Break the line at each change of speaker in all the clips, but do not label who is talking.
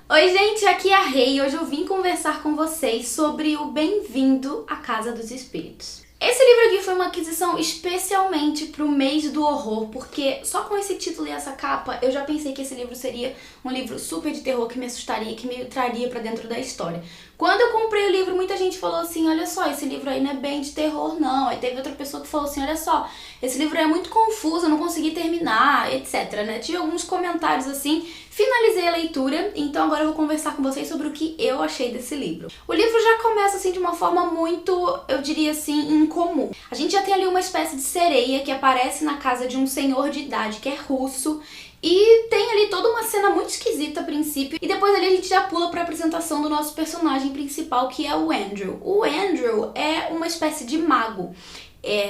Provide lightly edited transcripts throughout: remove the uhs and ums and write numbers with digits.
Oi gente, aqui é a Rei e hoje eu vim conversar com vocês sobre o Bem-vindo à Casa dos Espíritos. Esse livro aqui foi uma aquisição especialmente pro mês do horror, porque só com esse título e essa capa eu já pensei que esse livro seria um livro super de terror que me assustaria, que me traria pra dentro da história. Quando eu comprei o livro, muita gente falou assim, olha só, esse livro aí não é bem de terror não. Aí teve outra pessoa que falou assim, olha só, esse livro é muito confuso, eu não consegui terminar, etc, né? Tive alguns comentários assim. Finalizei a leitura, então agora eu vou conversar com vocês sobre o que eu achei desse livro. O livro já começa assim de uma forma muito, eu diria assim, incomum. A gente já tem ali uma espécie de sereia que aparece na casa de um senhor de idade que é russo. E tem ali toda uma cena muito esquisita a princípio, e depois ali a gente já pula para a apresentação do nosso personagem principal, que é o Andrew. O Andrew é uma espécie de mago.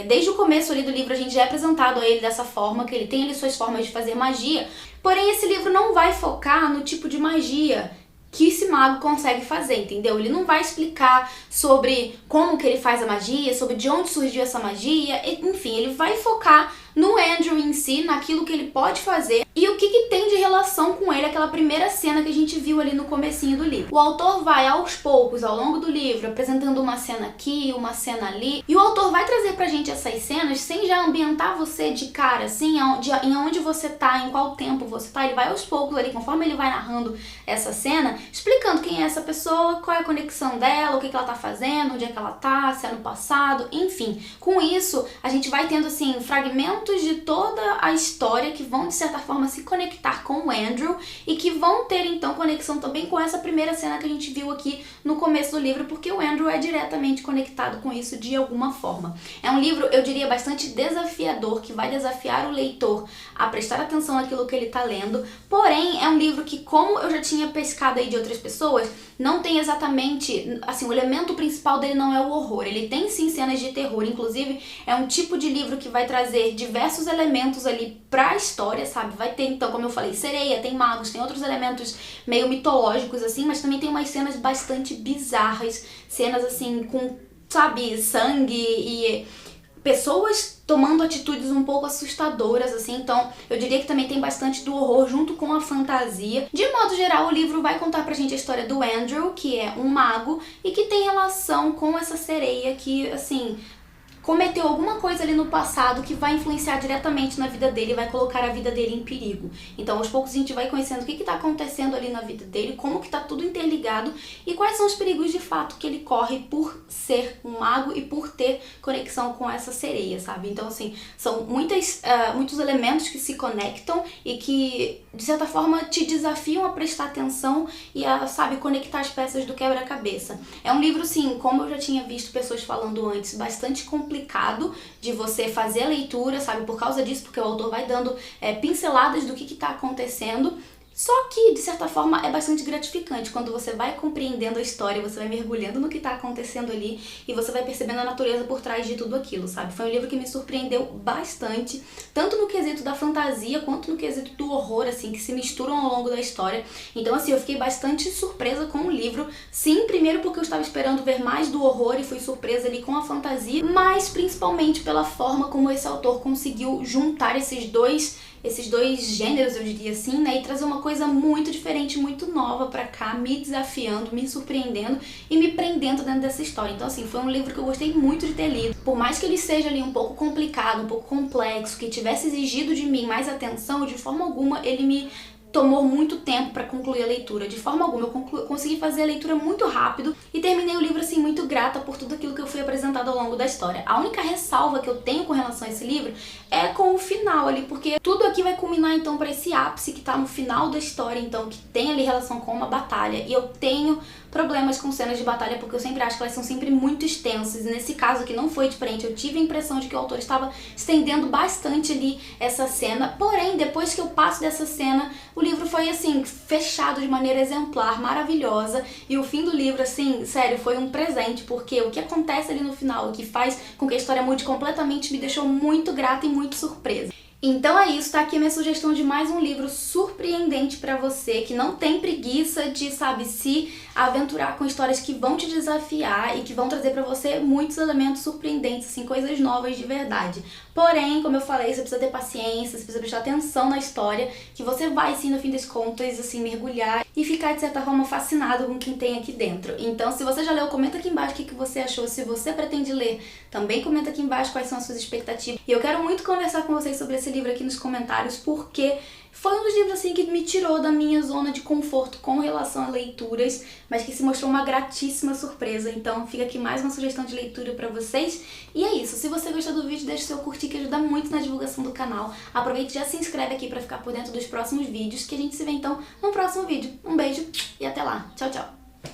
Desde o começo ali do livro a gente já é apresentado a ele dessa forma, que ele tem ali suas formas de fazer magia, porém esse livro não vai focar no tipo de magia que esse mago consegue fazer, entendeu? Ele não vai explicar sobre como que ele faz a magia, sobre de onde surgiu essa magia, enfim, ele vai focar no Andrew em si, naquilo que ele pode fazer e o que tem de relação com ele, aquela primeira cena que a gente viu ali no comecinho do livro. O autor vai aos poucos, ao longo do livro, apresentando uma cena aqui, uma cena ali, e o autor vai trazer pra gente essas cenas sem já ambientar você de cara, assim, em onde você tá, em qual tempo você tá. Ele vai aos poucos ali, conforme ele vai narrando essa cena, explicando quem é essa pessoa, qual é a conexão dela, o que ela tá fazendo, onde é que ela tá, se é no passado, enfim. Com isso, a gente vai tendo, assim, fragmentos de toda a história que vão, de certa forma, se conectar com o Andrew e que vão ter, então, conexão também com essa primeira cena que a gente viu aqui no começo do livro, porque o Andrew é diretamente conectado com isso de alguma forma. É um livro, eu diria, bastante desafiador, que vai desafiar o leitor a prestar atenção naquilo que ele tá lendo, porém, é um livro que, como eu já tinha pescado aí de outras pessoas, não tem exatamente, assim, o elemento principal dele não é o horror, ele tem sim cenas de terror, inclusive é um tipo de livro que vai trazer diversos elementos ali pra história, sabe? Vai ter, então, como eu falei, sereia, tem magos, tem outros elementos meio mitológicos, assim, mas também tem umas cenas bastante bizarras, cenas, assim, com, sabe, sangue e pessoas tomando atitudes um pouco assustadoras, assim, então eu diria que também tem bastante do horror junto com a fantasia. De modo geral, o livro vai contar pra gente a história do Andrew, que é um mago e que tem relação com essa sereia que, assim, cometeu alguma coisa ali no passado que vai influenciar diretamente na vida dele e vai colocar a vida dele em perigo. Então, aos poucos a gente vai conhecendo o que tá acontecendo ali na vida dele, como que tá tudo interligado e quais são os perigos de fato que ele corre por ser um mago e por ter conexão com essa sereia, sabe? Então, assim, são muitos elementos que se conectam e que, de certa forma, te desafiam a prestar atenção e a, sabe, conectar as peças do quebra-cabeça. É um livro, sim, como eu já tinha visto pessoas falando antes, bastante complicado de você fazer a leitura, sabe, por causa disso, porque o autor vai dando pinceladas do que tá acontecendo. Só que, de certa forma, é bastante gratificante quando você vai compreendendo a história, você vai mergulhando no que tá acontecendo ali e você vai percebendo a natureza por trás de tudo aquilo, sabe? Foi um livro que me surpreendeu bastante, tanto no quesito da fantasia quanto no quesito do horror, assim, que se misturam ao longo da história. Então, assim, eu fiquei bastante surpresa com o livro. Sim, primeiro porque eu estava esperando ver mais do horror e fui surpresa ali com a fantasia, mas principalmente pela forma como esse autor conseguiu juntar esses dois gêneros, eu diria assim, né, e trazer uma coisa muito diferente, muito nova pra cá, me desafiando, me surpreendendo e me prendendo dentro dessa história. Então, assim, foi um livro que eu gostei muito de ter lido. Por mais que ele seja ali um pouco complicado, um pouco complexo, que tivesse exigido de mim mais atenção, de forma alguma ele me tomou muito tempo para concluir a leitura, de forma alguma. Eu consegui fazer a leitura muito rápido e terminei o livro assim muito grata por tudo aquilo que eu fui apresentado ao longo da história. A única ressalva que eu tenho com relação a esse livro é com o final ali, porque tudo aqui vai culminar então para esse ápice que tá no final da história, então que tem ali relação com uma batalha, e eu tenho problemas com cenas de batalha porque eu sempre acho que elas são sempre muito extensas, e nesse caso aqui não foi diferente. Eu tive a impressão de que o autor estava estendendo bastante ali essa cena, porém depois que eu passo dessa cena, o livro foi assim, fechado de maneira exemplar, maravilhosa, e o fim do livro, assim, sério, foi um presente, porque o que acontece ali no final, o que faz com que a história mude completamente, me deixou muito grata e muito surpresa. Então é isso, tá aqui a minha sugestão de mais um livro surpreendente pra você, que não tem preguiça de, sabe, se aventurar com histórias que vão te desafiar e que vão trazer pra você muitos elementos surpreendentes, assim, coisas novas de verdade. Porém, como eu falei, você precisa ter paciência, você precisa prestar atenção na história, que você vai, sim, no fim das contas, assim, mergulhar e ficar, de certa forma, fascinado com quem tem aqui dentro. Então, se você já leu, comenta aqui embaixo o que você achou. Se você pretende ler, também comenta aqui embaixo quais são as suas expectativas. E eu quero muito conversar com vocês sobre esse livro aqui nos comentários, porque foi um dos livros assim que me tirou da minha zona de conforto com relação a leituras, mas que se mostrou uma gratíssima surpresa. Então fica aqui mais uma sugestão de leitura pra vocês. E é isso, se você gostou do vídeo, deixa o seu curtir que ajuda muito na divulgação do canal. Aproveite e já se inscreve aqui pra ficar por dentro dos próximos vídeos, que a gente se vê então no próximo vídeo. Um beijo e até lá. Tchau, tchau!